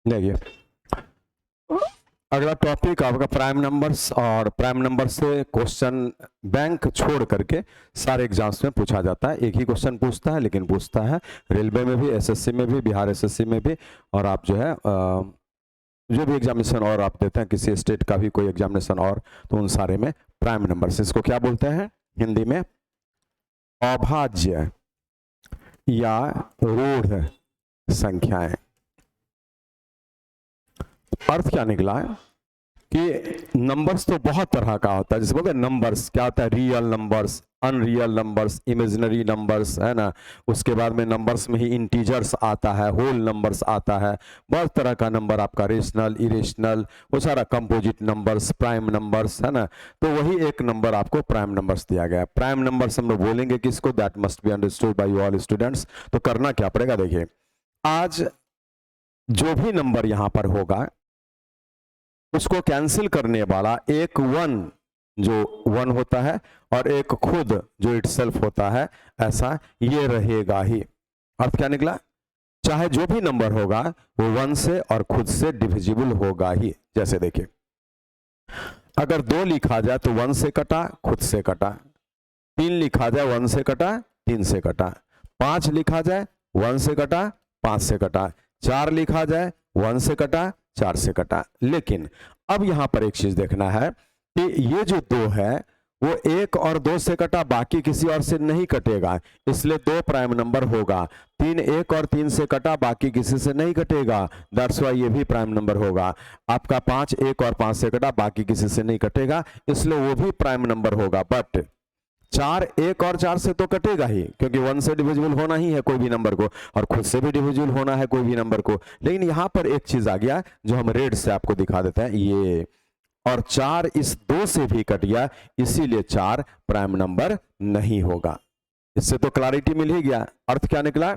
देखिए अगला टॉपिक आपका प्राइम नंबर्स, और प्राइम नंबर से क्वेश्चन बैंक छोड़ करके सारे एग्जाम्स में पूछा जाता है। एक ही क्वेश्चन पूछता है, लेकिन पूछता है रेलवे में भी, एसएससी में भी, बिहार एसएससी में भी, और आप जो है जो भी एग्जामिनेशन और आप देते हैं, किसी स्टेट का भी कोई एग्जामिनेशन और, तो उन सारे में प्राइम नंबर्स, इसको क्या बोलते हैं हिंदी में? अभाज्य या रूढ़ संख्याएं। अर्थ क्या निकला है कि नंबर्स तो बहुत तरह का होता है। जैसे बोलते हैं नंबर्स क्या होता है, real numbers, unreal numbers, imaginary numbers, है ना। उसके बाद में नंबर्स में ही इंटीजर्स आता है, होल नंबर्स आता है, बहुत तरह का नंबर आपका, रेशनल, इरेशनल, वो सारा कंपोजिट नंबर्स, प्राइम नंबर्स, है ना। तो वही एक नंबर आपको प्राइम नंबर्स दिया गया है। प्राइम नंबर्स हम लोग बोलेंगे किसको, that must be understood by you all students. तो करना क्या पड़ेगा, देखिए आज जो भी नंबर यहां पर होगा उसको कैंसिल करने वाला एक वन, जो वन होता है, और एक खुद जो इटसेल्फ होता है, ऐसा ये रहेगा ही। अर्थ क्या निकला, चाहे जो भी नंबर होगा वो वन से और खुद से डिविजिबल होगा ही। जैसे देखिए अगर 2 लिखा जाए तो 1 से कटा, खुद से कटा। 3 लिखा जाए 1 से कटा, 3 से कटा। 5 लिखा जाए 1 से कटा, 5 से कटा। 4 लिखा जाए 1 से कटा, 4 से कटा। लेकिन अब यहां पर एक चीज देखना है कि ये जो 2 है वो 1 और 2 से कटा, बाकी किसी और से नहीं कटेगा, इसलिए 2 प्राइम नंबर होगा। 3 1 और 3 से कटा, बाकी किसी से नहीं कटेगा, दैट्स व्हाई ये भी प्राइम नंबर होगा। आपका 5 1 और 5 से कटा, बाकी किसी से नहीं कटेगा, इसलिए वो भी प्राइम नंबर होगा। बट 4 1 और 4 से तो कटेगा ही, क्योंकि 1 से डिविजिबल होना ही है कोई भी नंबर को, और खुद से भी डिविजिबल होना है कोई भी नंबर को। लेकिन यहां पर एक चीज आ गया जो हम रेड से आपको दिखा देते हैं, ये, और 4 इस 2 से भी कट गया, इसीलिए 4 प्राइम नंबर नहीं होगा। इससे तो क्लैरिटी मिल ही गया। अर्थ क्या निकला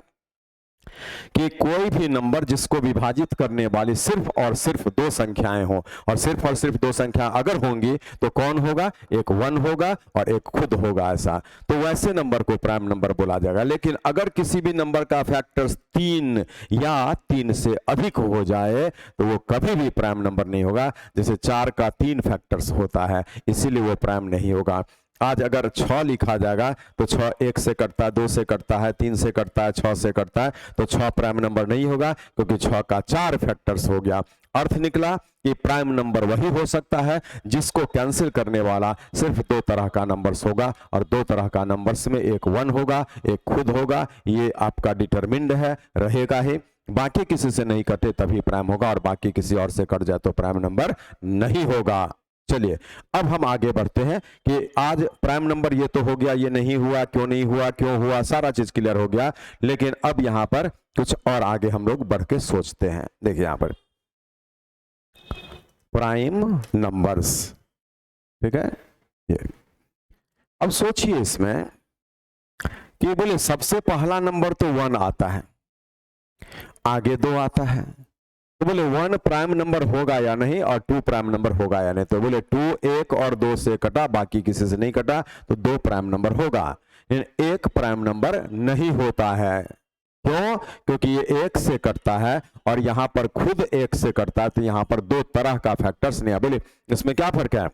कि कोई भी नंबर जिसको विभाजित करने वाली सिर्फ और सिर्फ 2 संख्याएं हो, और सिर्फ 2 संख्या अगर होंगी तो कौन होगा, एक 1 होगा और एक खुद होगा, ऐसा। तो वैसे नंबर को प्राइम नंबर बोला जाएगा। लेकिन अगर किसी भी नंबर का फैक्टर्स 3 या 3 से अधिक हो जाए तो वो कभी भी प्राइम नंबर नहीं होगा। जैसे 4 का 3 फैक्टर्स होता है, इसीलिए वो प्राइम नहीं होगा। आज अगर 6 लिखा जाएगा तो 6 1 से कटता है, 2 से कटता है, 3 से कटता है, 6 से कटता है, तो 6 प्राइम नंबर नहीं होगा, क्योंकि 6 का 4 फैक्टर्स हो गया। अर्थ निकला कि प्राइम नंबर वही हो सकता है जिसको कैंसिल करने वाला सिर्फ 2 तरह का नंबर्स होगा, और 2 तरह का नंबर्स में एक 1 होगा, एक खुद होगा। ये आपका डिटरमिन्ड है, रहेगा ही। बाकी किसी से नहीं कटे तभी प्राइम होगा, और बाकी किसी और से कट जाए तो प्राइम नंबर नहीं होगा। चलिए अब हम आगे बढ़ते हैं कि आज प्राइम नंबर ये तो हो गया, ये नहीं हुआ, क्यों नहीं हुआ, क्यों हुआ, सारा चीज क्लियर हो गया। लेकिन अब यहां पर कुछ और आगे हम लोग बढ़ के सोचते हैं। देखिए यहां पर प्राइम नंबर्स, ठीक है। ये अब सोचिए इसमें कि बोले सबसे पहला नंबर तो 1 आता है, आगे 2 आता है, तो बोले 1 प्राइम नंबर होगा या नहीं, और 2 प्राइम नंबर होगा या नहीं। तो बोले 2 1 और 2 से कटा, बाकी किसी से नहीं कटा, तो 2 प्राइम नंबर होगा। लेकिन 1 प्राइम नंबर नहीं होता है। क्यों? क्योंकि ये 1 से कटता है, और यहां पर खुद 1 से कटता है, तो यहां पर 2 तरह का फैक्टर्स नहीं है। बोले इसमें क्या फर्क है,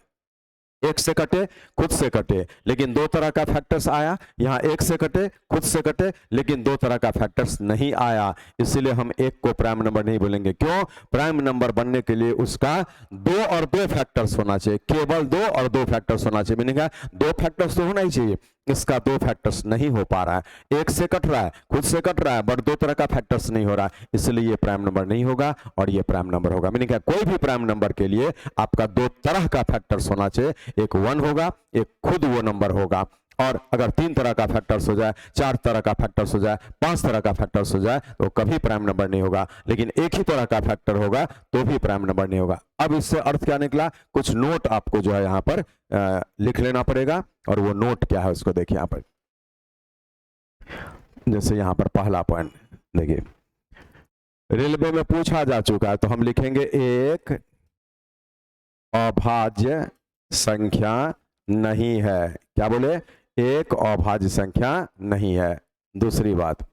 1 से कटे, खुद से कटे, लेकिन 2 तरह का फैक्टर्स आया। यहां 1 से कटे, खुद से कटे, लेकिन 2 तरह का फैक्टर्स नहीं आया, इसलिए हम 1 को प्राइम नंबर नहीं बोलेंगे। क्यों? प्राइम नंबर बनने के लिए उसका 2 और 2 फैक्टर्स होना चाहिए, केवल 2 और 2 फैक्टर्स होना चाहिए। मैंने कहा 2 फैक्टर्स तो होना ही चाहिए, इसका 2 फैक्टर्स नहीं हो पा रहा है। 1 से कट रहा है, खुद से कट रहा है, बट 2 तरह का फैक्टर्स नहीं हो रहा, इसलिए ये प्राइम नंबर नहीं होगा, और ये प्राइम नंबर होगा। मैंने कहा कोई भी प्राइम नंबर के लिए आपका 2 तरह का फैक्टर्स होना चाहिए, एक 1 होगा, एक खुद वो नंबर होगा। और अगर 3 तरह का फैक्टर्स हो जाए, 4 तरह का फैक्टर्स हो जाए, 5 तरह का फैक्टर्स हो जाए, तो कभी प्राइम नंबर नहीं होगा। लेकिन एक ही तरह का फैक्टर होगा तो भी प्राइम नंबर नहीं होगा। अब इससे अर्थ क्या निकला, कुछ नोट आपको जो है यहां पर लिख लेना पड़ेगा, और वो नोट क्या है उसको देखिए यहां पर। जैसे यहां पर पहला पॉइंट देखिए, रेलवे में पूछा जा चुका है, तो हम लिखेंगे एक अभाज्य संख्या नहीं है। क्या बोले, एक अभाज्य संख्या नहीं है। दूसरी बात,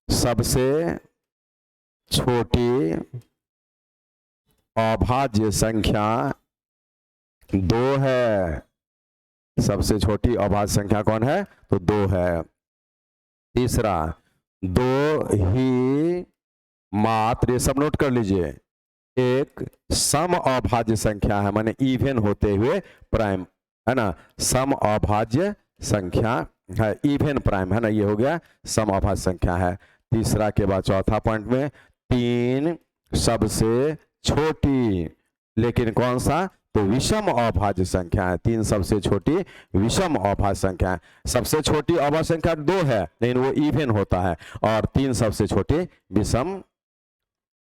सबसे छोटी अभाज्य संख्या 2 है। सबसे छोटी अभाज्य संख्या कौन है? तो 2 है। तीसरा, 2 ही मात्र, ये सब नोट कर लीजिए, एक सम अभाज्य संख्या है, माने इवन होते हुए प्राइम, है ना, सम अभाज्य संख्या है, इवन प्राइम, है ना, ये हो गया सम अभाज्य संख्या है। तीसरा के बाद चौथा पॉइंट में 3 सबसे छोटी, लेकिन कौन सा? तो विषम अभाज्य संख्या है। 3 सबसे छोटी विषम अभाज्य संख्या है। सबसे छोटी अभाज्य संख्या 2 है, लेकिन वो इवन होता है, और 3 सबसे छोटी विषम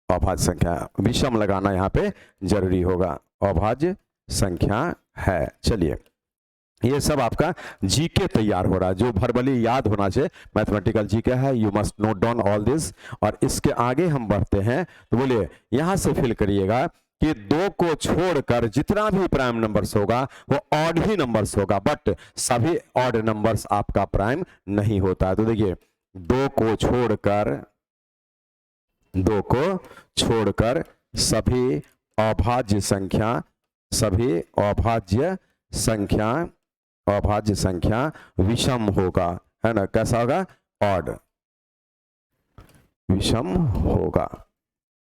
अभाज्य संख्या। विषम लगाना यहाँ पे जरूरी होगा, अभाज्य संख्या है। चलिए, ये सब आपका जीके तैयार हो रहा है, जो वर्बली याद होना चाहिए, मैथमेटिकल जीके है, you must note down all this. और इसके आगे हम बढ़ते हैं, तो बोलिए यहां से फिल करिएगा कि 2 को छोड़कर जितना भी प्राइम नंबर्स होगा वो ऑड ही नंबर्स होगा, बट सभी ऑड नंबर्स आपका प्राइम नहीं होता है। तो देखिए, 2 को छोड़कर सभी अभाज्य संख्या विषम होगा, है ना। कैसा होगा? ऑड, विषम होगा।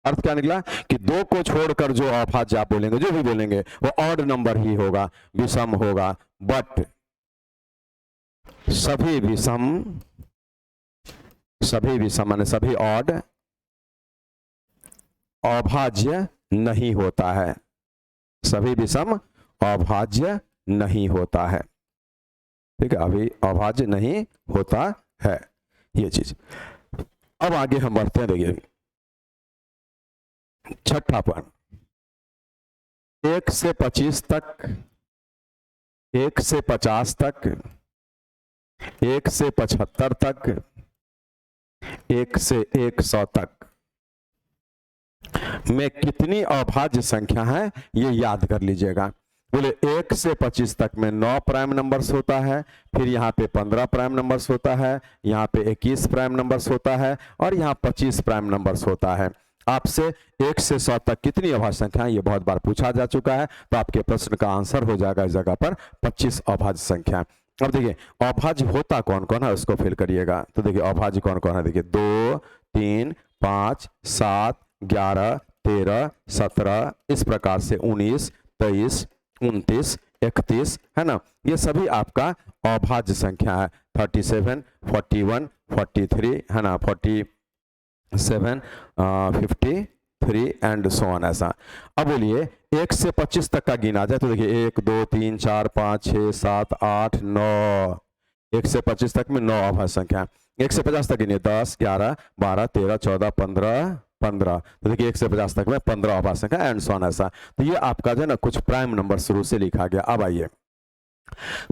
अर्थ क्या निकला कि 2 को छोड़कर जो अभाज्य आप बोलेंगे, जो भी बोलेंगे, वो ऑड नंबर ही होगा, विषम होगा, बट सभी विषम माने सभी ऑड अभाज्य नहीं होता है, सभी विषम अभाज्य नहीं होता है, ठीक है, अभी अभाज्य नहीं होता है ये चीज। अब आगे हम बढ़ते हैं, देखिए छठा पॉइंट, 1 से 25 तक, 1 से 50 तक, 1 से 75 तक, 1 से 100 तक में कितनी अभाज्य संख्या है ये याद कर लीजिएगा। बोले 1 से 25 तक में 9 प्राइम नंबर्स होता है, फिर यहाँ पे 15 प्राइम नंबर्स होता है, यहाँ पे 21 प्राइम नंबर्स होता है, और यहाँ 25 प्राइम नंबर्स होता है। आपसे 1 से 100 तक कितनी अभाज्य संख्या है ये बहुत बार पूछा जा चुका है, तो आपके प्रश्न का आंसर हो जाएगा इस जगह पर 25 अभाज्य संख्या। अब देखिए अभाज्य होता कौन कौन है उसको फिल करिएगा। तो देखिए अभाज्य कौन कौन है, देखिए 2, 3, 5, 7, 11, 13, 17, इस प्रकार से 19, 23, 29, 31, है ना, ये सभी आपका अभाज्य संख्या है। 37, 41, 43, है ना, 47, 53 एंड सो ऑन, ऐसा। अब बोलिए 1 से 25 तक का गिना जाए, तो देखिए 1, 2, 3, 4, 5, 6, 7, 8, 9, 1 से 25 तक में 9 अभाज्य संख्या। 1 से 50 तक गिनिए 10, 11, 12, 13, 14, 15, तो देखिए 1 से 50 तक में 15 अभाज्य संख्या एंड सो ऑन, ऐसा। तो ये आपका जो है ना कुछ प्राइम नंबर शुरू से लिखा गया। अब आइए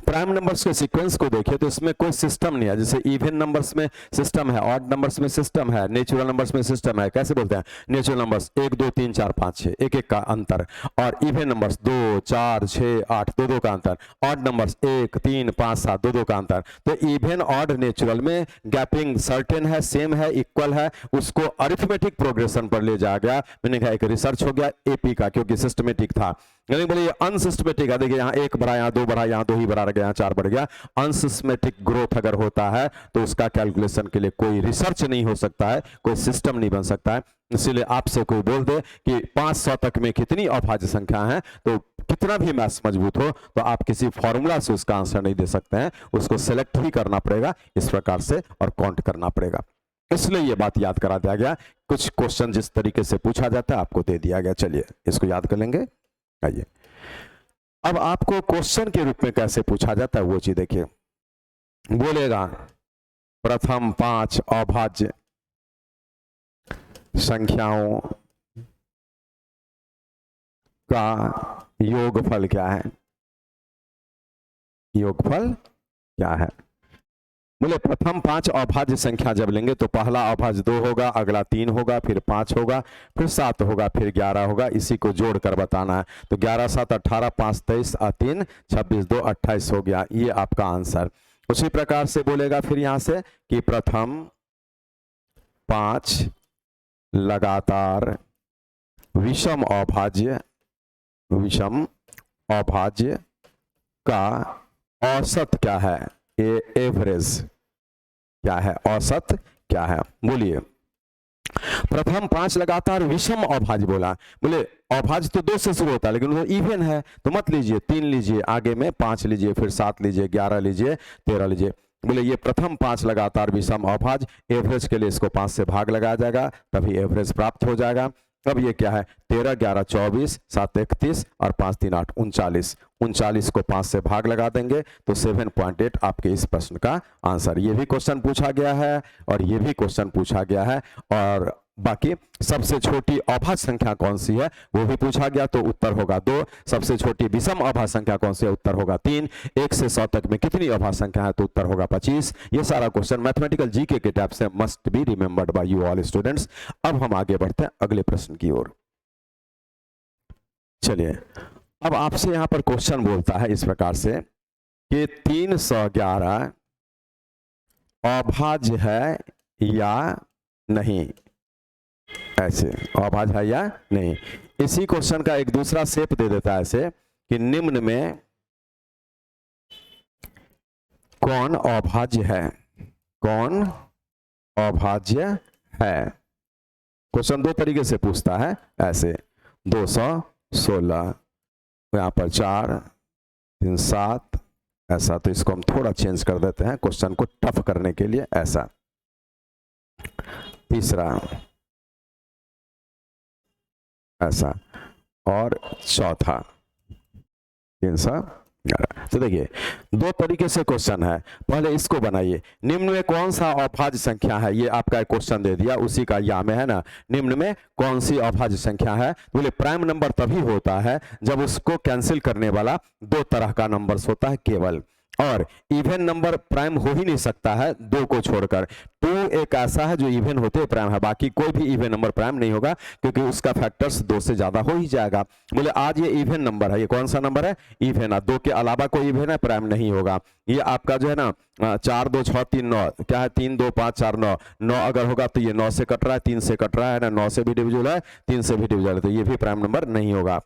प्राइम नंबर्स के सीक्वेंस को देखिए, तो इसमें कोई सिस्टम नहीं है। जैसे इवन नंबर्स में सिस्टम है, ऑड नंबर्स में सिस्टम है, नेचुरल नंबर्स में सिस्टम है। कैसे बोलते हैं? नेचुरल नंबर्स 1, 2, 3, 4, 5, 6, एक एक का अंतर, और इवन नंबर्स 2, 4, 6, 8, 2, 2 का अंतर। ऑड नंबर्स 1, 3, 5, 7, 2, 2 का अंतर। तो इवन ऑड नेचुरल में गैपिंग सर्टेन है, सेम है, इक्वल है, उसको अरिथमेटिक प्रोग्रेशन पर ले जाया गया। मैंने कहा एक रिसर्च हो गया एपी का, क्योंकि सिस्टमेटिक था। यानी बोलिए अनसिस्टमेटिक है, देखिए यहाँ 1 बढ़ा, यहाँ 2 बढ़ा, यहाँ 2 ही बढ़ा रह गया, यहाँ 4 बढ़ गया। अनसिस्टमेटिक ग्रोथ अगर होता है तो उसका कैलकुलेशन के लिए कोई रिसर्च नहीं हो सकता है, कोई सिस्टम नहीं बन सकता है। इसीलिए आपसे कोई बोल दे कि 500 तक में कितनी अभाज्य संख्या है, तो कितना भी मैथ्स मजबूत हो तो आप किसी फॉर्मूला से उसका आंसर नहीं दे सकते हैं, उसको सेलेक्ट ही करना पड़ेगा इस प्रकार से और काउंट करना पड़ेगा। इसलिए ये बात याद करा दिया गया। कुछ क्वेश्चन जिस तरीके से पूछा जाता है आपको दे दिया गया। चलिए इसको याद कर लेंगे। आइए अब आपको क्वेश्चन के रूप में कैसे पूछा जाता है वो चीज देखिए। बोलेगा प्रथम 5 अभाज्य संख्याओं का योगफल क्या है? योगफल क्या है? बोले प्रथम 5 अभाज्य संख्या जब लेंगे तो पहला अभाज्य 2 होगा, अगला 3 होगा, फिर 5 होगा, फिर 7 होगा, फिर 11 होगा। इसी को जोड़कर बताना है। तो 11, 7, 18, 5, 23, 3, 26, 2, 28 हो गया। ये आपका आंसर। उसी प्रकार से बोलेगा फिर यहां से कि प्रथम 5 लगातार विषम अभाज्य का औसत क्या है? एवरेज क्या है? औसत क्या है? बोलिए। प्रथम 5 लगातार विषम अभाज्य बोला। बोले अभाज्य तो 2 से शुरू होता है, लेकिन वो इवन है तो मत लीजिए, 3 लीजिए, आगे में 5 लीजिए, फिर 7 लीजिए, 11 लीजिए, 13 लीजिए। बोले ये प्रथम 5 लगातार विषम अभाज्य, एवरेज के लिए इसको 5 से भाग लगाया जाएगा, तभी एवरेज प्राप्त हो जाएगा। अब ये क्या है? 13, 11, 24, 7, 31 और 5, 3, 8, 39। 39 को 5 से भाग लगा देंगे तो 7.8 आपके इस प्रश्न का आंसर। ये भी क्वेश्चन पूछा गया है और ये भी क्वेश्चन पूछा गया है, और बाकी सबसे छोटी अभाज्य संख्या कौन सी है वो भी पूछा गया, तो उत्तर होगा 2। सबसे छोटी विषम अभाज्य संख्या कौन सी है? उत्तर होगा 3। 1 से 100 तक में कितनी अभाज्य संख्या है? तो उत्तर होगा 25। ये सारा क्वेश्चन मैथमेटिकल जीके के टाइप से must be remembered by you all students. अब हम आगे बढ़ते हैं अगले प्रश्न की ओर। चलिए, अब आपसे यहां पर क्वेश्चन बोलता है इस प्रकार से कि 311 अभाज्य है या नहीं? ऐसे अभाज्य है या नहीं? इसी क्वेश्चन का एक दूसरा शेप दे देता है ऐसे कि निम्न में कौन अभाज्य है? कौन अभाज्य है? क्वेश्चन 2 तरीके से पूछता है ऐसे। 216 यहां पर 4, 3, 7 ऐसा, तो इसको हम थोड़ा चेंज कर देते हैं क्वेश्चन को टफ करने के लिए ऐसा। तीसरा ऐसा, और चौथा 311। तो देखिए 2 तरीके से क्वेश्चन है। पहले इसको बनाइए, निम्न में कौन सा अभाज्य संख्या है? ये आपका एक क्वेश्चन दे दिया, उसी का या में है ना, निम्न में कौन सी अभाज्य संख्या है? बोले प्राइम नंबर तभी होता है जब उसको कैंसिल करने वाला 2 तरह का नंबर्स होता है केवल, और इवन नंबर प्राइम हो ही नहीं सकता है 2 को छोड़कर। 2 एक ऐसा है जो इवन होते प्राइम है, बाकी कोई भी इवन नंबर प्राइम नहीं होगा क्योंकि उसका फैक्टर्स 2 से ज्यादा हो ही जाएगा। बोले आज ये इवन नंबर है, ये कौन सा नंबर है? इवन है। 2 के अलावा कोई इवन है? प्राइम नहीं होगा। ये आपका जो है ना 4, 2, 6, 3, 9 क्या है? 3, 2, 5, 4, 9। 9 अगर होगा तो ये 9 से कट रहा है, 3 से कट रहा है ना, 9 से भी डिविजिबल है, 3 से भी डिविजिबल है, तो ये भी प्राइम नंबर नहीं होगा।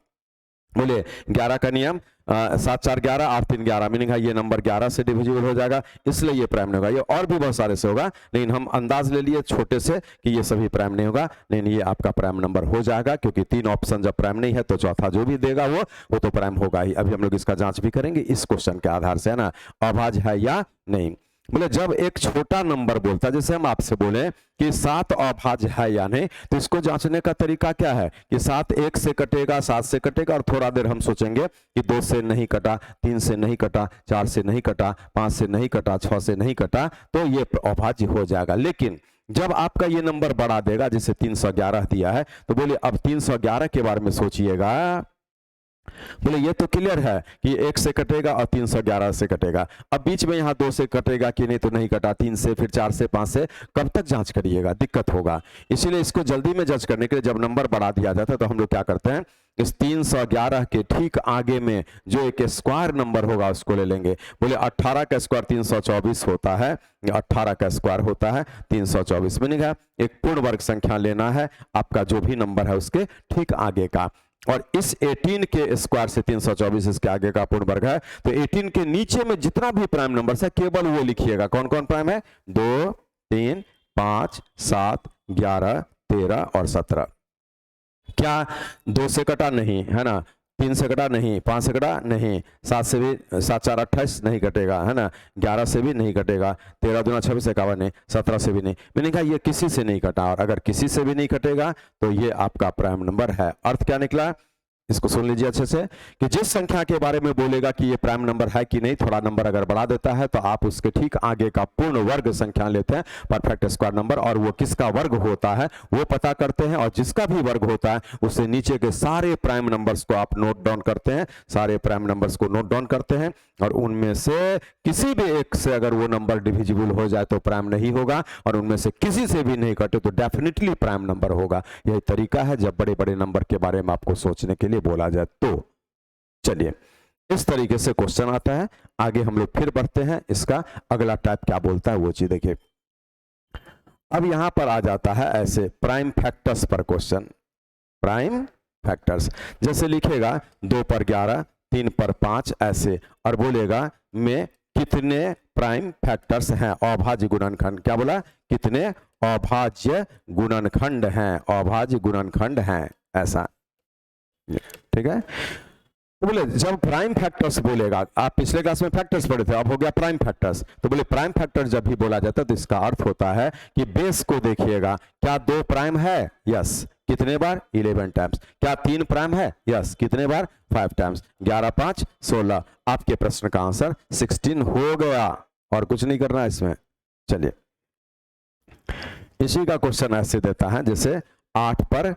बोले 11 का नियम 7, 4, 11, 8, 3, 11, मीनिंग है ये नंबर 11 से डिविजिबल हो जाएगा, इसलिए ये प्राइम नहीं होगा। ये और भी बहुत सारे से होगा, लेकिन हम अंदाज ले लिए छोटे से कि ये सभी प्राइम नहीं होगा, लेकिन ये आपका प्राइम नंबर हो जाएगा क्योंकि 3 ऑप्शन जब प्राइम नहीं है तो चौथा जो भी देगा वो तो प्राइम होगा ही। अभी हम लोग इसका जांच भी करेंगे इस क्वेश्चन के आधार से, है ना, अभाज्य है या नहीं। बोले जब एक छोटा नंबर बोलता है, जैसे हम आपसे बोले कि 7 अभाज्य है या नहीं, तो इसको जांचने का तरीका क्या है कि 7 1 से कटेगा, 7 से कटेगा, और थोड़ा देर हम सोचेंगे कि 2 से नहीं कटा, 3 से नहीं कटा, 4 से नहीं कटा, 5 से नहीं कटा, 6 से नहीं कटा, तो ये अभाज्य हो जाएगा। लेकिन जब आपका ये नंबर बढ़ा देगा, जैसे 311 दिया है, तो बोले अब 311 के बारे में सोचिएगा। बोले ये तो क्लियर है कि 1 से कटेगा और 311 से कटेगा, अब बीच में यहाँ 2 से कटेगा कि नहीं, तो नहीं कटा, 3 से, फिर 4 से, 5 से, कब तक जांच करिएगा? दिक्कत होगा। इसीलिए इसको जल्दी में जज करने के लिए जब नंबर बढ़ा दिया जाता है तो हम लोग क्या करते हैं, इस 311 के ठीक आगे में जो एक स्क्वायर नंबर होगा उसको ले लेंगे। बोले 18 का स्क्वायर 324 होता है, 18 का स्क्वायर होता है 324, मीनिंग है एक पूर्ण वर्ग संख्या लेना है, आपका जो भी नंबर है उसके ठीक आगे का, और इस 18 के स्क्वायर से 324 इसके आगे का पूर्ण वर्ग है, तो 18 के नीचे में जितना भी प्राइम नंबर है केवल वो लिखिएगा। कौन कौन प्राइम है? 2, 3, 5, 7, 11, 13 और 17। क्या 2 से कटा? नहीं, है ना। 3 से कटा? नहीं। 5 से कटा? नहीं। 7 से भी, 7, 4, 28 नहीं कटेगा, है ना। 11 से भी नहीं कटेगा। 13 दूना 26, 51 नहीं। 17 से भी नहीं। मैंने कहा ये किसी से नहीं कटा, और अगर किसी से भी नहीं कटेगा तो ये आपका प्राइम नंबर है। अर्थ क्या निकला? इसको सुन लीजिए अच्छे से कि जिस संख्या के बारे में बोलेगा कि ये प्राइम नंबर है कि नहीं, थोड़ा नंबर अगर बढ़ा देता है तो आप उसके ठीक आगे का पूर्ण वर्ग संख्या लेते हैं, परफेक्ट स्क्वायर नंबर, और वो किसका वर्ग होता है वो पता करते हैं, और जिसका भी वर्ग होता है उससे नीचे के सारे प्राइम नंबर्स को आप नोट डाउन करते हैं, सारे प्राइम नंबर्स को नोट डाउन करते हैं, और उनमें से किसी भी एक से अगर वो नंबर डिविजिबल हो जाए तो प्राइम नहीं होगा, और उनमें से किसी से भी नहीं कटे तो डेफिनेटली प्राइम नंबर होगा। यही तरीका है जब बड़े बड़े नंबर के बारे में आपको सोचने के लिए बोला जाए तो। चलिए, इस तरीके से क्वेश्चन आता है। आगे हम लोग फिर बढ़ते हैं, इसका अगला टाइप क्या बोलता है वो चीज देखिए। अब यहां पर आ जाता है ऐसे प्राइम फैक्टर्स पर क्वेश्चन, प्राइम फैक्टर्स। जैसे लिखेगा 2 पर 11, 3 पर 5 ऐसे, और बोलेगा में कितने प्राइम फैक्टर्स हैं, अभाज्य गुणनखंड। क्या बोला? कितने अभाज्य गुणनखंड हैं, अभाज्य गुणनखंड हैं, ऐसा। ठीक है, तो बोले जब प्राइम फैक्टर्स बोलेगा, आप पिछले क्लास में फैक्टर्स पढ़े थे, अब हो गया प्राइम फैक्टर्स, तो बोले प्राइम फैक्टर जब भी बोला जाता है तो इसका अर्थ होता है कि बेस को देखिएगा, क्या 2 प्राइम है? यस, कितने बार? 11 टाइम्स। क्या 3 प्राइम है? यस, कितने बार? 5 टाइम्स। 11 5 16। आपके प्रश्न का आंसर 16 हो गया, और कुछ नहीं करना है इसमें। चलिए, इसी का क्वेश्चन ऐसे देता है, जैसे 8 पर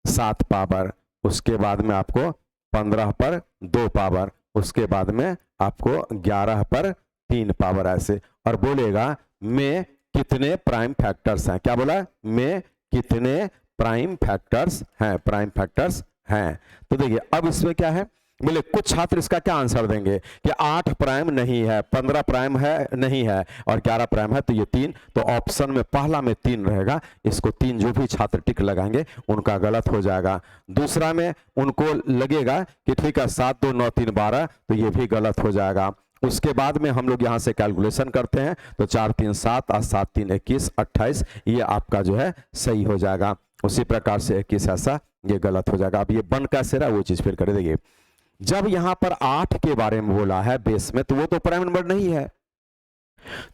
7 पावर, उसके बाद में आपको 15 पर 2 पावर, उसके बाद में आपको 11 पर 3 पावर, ऐसे। और बोलेगा में कितने प्राइम फैक्टर्स हैं। क्या बोला? में कितने प्राइम फैक्टर्स हैं, प्राइम फैक्टर्स हैं। तो देखिए अब इसमें क्या है, बोले कुछ छात्र इसका क्या आंसर देंगे कि 8 प्राइम नहीं है, 15 प्राइम है नहीं है, और 11 प्राइम है, तो ये 3। तो ऑप्शन में पहला में 3 रहेगा, इसको 3 जो भी छात्र टिक लगाएंगे उनका गलत हो जाएगा। दूसरा में उनको लगेगा कि ठीक है 7 2 9 3 12, तो ये भी गलत हो जाएगा। उसके बाद में हम लोग यहाँ से कैलकुलेशन करते हैं, तो 4 3 7 और 7 3 21 28, ये आपका जो है सही हो जाएगा। उसी प्रकार से 21 ऐसा, ये गलत हो जाएगा। अब ये बन कैसे रहा वो चीज फिर कर देंगे। जब यहां पर 8 के बारे में बोला है बेस में, तो वो तो प्राइम नंबर नहीं है,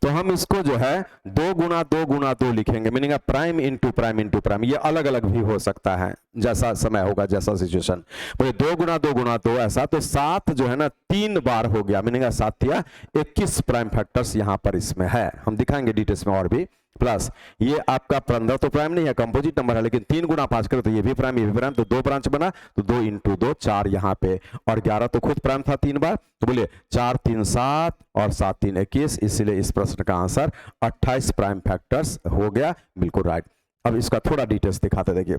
तो हम इसको जो है 2 गुना 2 गुना 2 लिखेंगे, meaning prime into prime into prime. ये अलग अलग भी हो सकता है, जैसा समय होगा, जैसा सिचुएशन। बोले 2 गुना 2 गुना 2 ऐसा, तो 7 जो है ना 3 बार हो गया, मीनिंग 7 या 21 प्राइम फैक्टर्स यहां पर इसमें है। हम दिखाएंगे डिटेल्स में और भी। प्लस ये आपका 15 तो प्राइम नहीं है, कंपोजिट नंबर है, लेकिन 3 गुना 5 करो तो ये भी प्राइम, ये भी प्राइम, तो 2 ब्रांच बना, तो 2 इंटू 2 4 यहाँ पे, और 11 तो खुद प्राइम था 3 बार, तो बोले 4 3 7 और 7 3 21, इसीलिए इस प्रश्न का आंसर 28 प्राइम फैक्टर्स हो गया। बिल्कुल राइट। अब इसका थोड़ा डिटेल्स दिखाते, देखिए।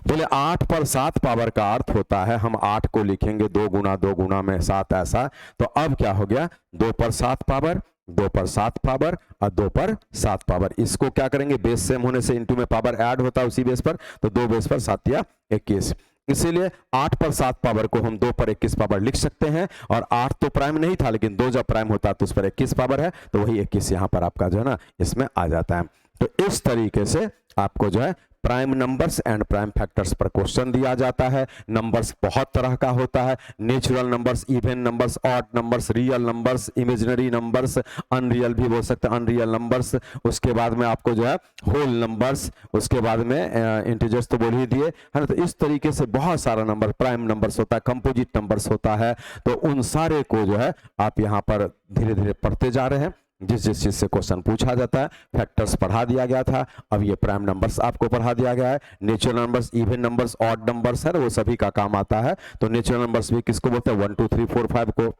बोले 8 पर 7 पावर का अर्थ होता है, हम 8 को लिखेंगे 2 गुना में 7 ऐसा, तो अब क्या हो गया 2 पर 7 पावर, 2 पर 7 पावर और 2 पर 7 पावर। इसको क्या करेंगे, बेस सेम होने से इंटू में पावर ऐड होता है उसी बेस पर, तो 2 बेस पर 7 या 21, इसीलिए 8 पर 7 पावर को हम 2 पर 21 पावर लिख सकते हैं। और 8 तो प्राइम नहीं था, लेकिन 2 जब प्राइम होता है तो उस पर 21 पावर है, तो वही 21 यहां पर आपका जो है ना इसमें आ जाता है। तो इस तरीके से आपको जो है prime numbers and prime factors पर क्वेश्चन दिया जाता है। नंबर्स बहुत तरह का होता है, natural numbers, even numbers, odd numbers, real numbers, imaginary numbers, unreal भी बोल सकते हैं, अनरियल नंबर्स। उसके बाद में आपको जो है होल नंबर्स, उसके बाद में इंटीजर्स तो बोल ही दिए है ना। तो इस तरीके से बहुत सारा नंबर प्राइम नंबर्स होता है, कंपोजिट नंबर्स होता है। तो उन सारे को जो है आप यहाँ पर धीरे धीरे पढ़ते जा रहे हैं, जिस जिस चीज से क्वेश्चन पूछा जाता है। फैक्टर्स पढ़ा दिया गया था, अब ये प्राइम नंबर्स आपको पढ़ा दिया गया है। Natural numbers, even numbers, odd numbers है, वो सभी का काम आता है। तो नेचुरल नंबर्स भी किसको बोलते हैं, 1 2 3 4 5 को।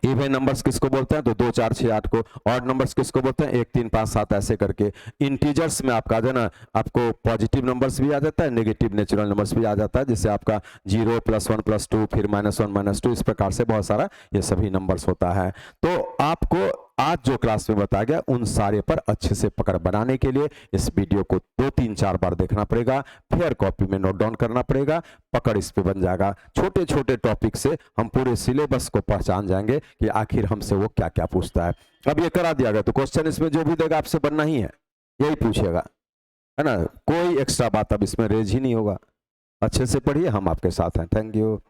इवन नंबर्स किसको बोलते हैं, तो 2 4 6 8 को। ऑड नंबर्स किसको बोलते हैं, 1 3 5 7 ऐसे करके। इंटीजर्स में आपका जो ना आपको पॉजिटिव नंबर्स भी आ जाता है, नेगेटिव नेचुरल नंबर्स भी आ जाता है, जिससे आपका 0 +1 +2 फिर -1 -2, इस प्रकार से बहुत सारा ये सभी नंबर्स होता है। तो आपको आज जो क्लास में बताया गया उन सारे पर अच्छे से पकड़ बनाने के लिए इस वीडियो को 2 3 4 बार देखना पड़ेगा, फिर कॉपी में नोट डाउन करना पड़ेगा, पकड़ इस पे बन जाएगा। छोटे छोटे टॉपिक से हम पूरे सिलेबस को पहचान जाएंगे कि आखिर हमसे वो क्या क्या पूछता है। अब ये करा दिया गया तो क्वेश्चन इसमें जो भी देगा आपसे बनना ही है, यही पूछेगा, है ना। कोई एक्स्ट्रा बात अब इसमें रेज ही नहीं होगा। अच्छे से पढ़िए, हम आपके साथ हैं। Thank you.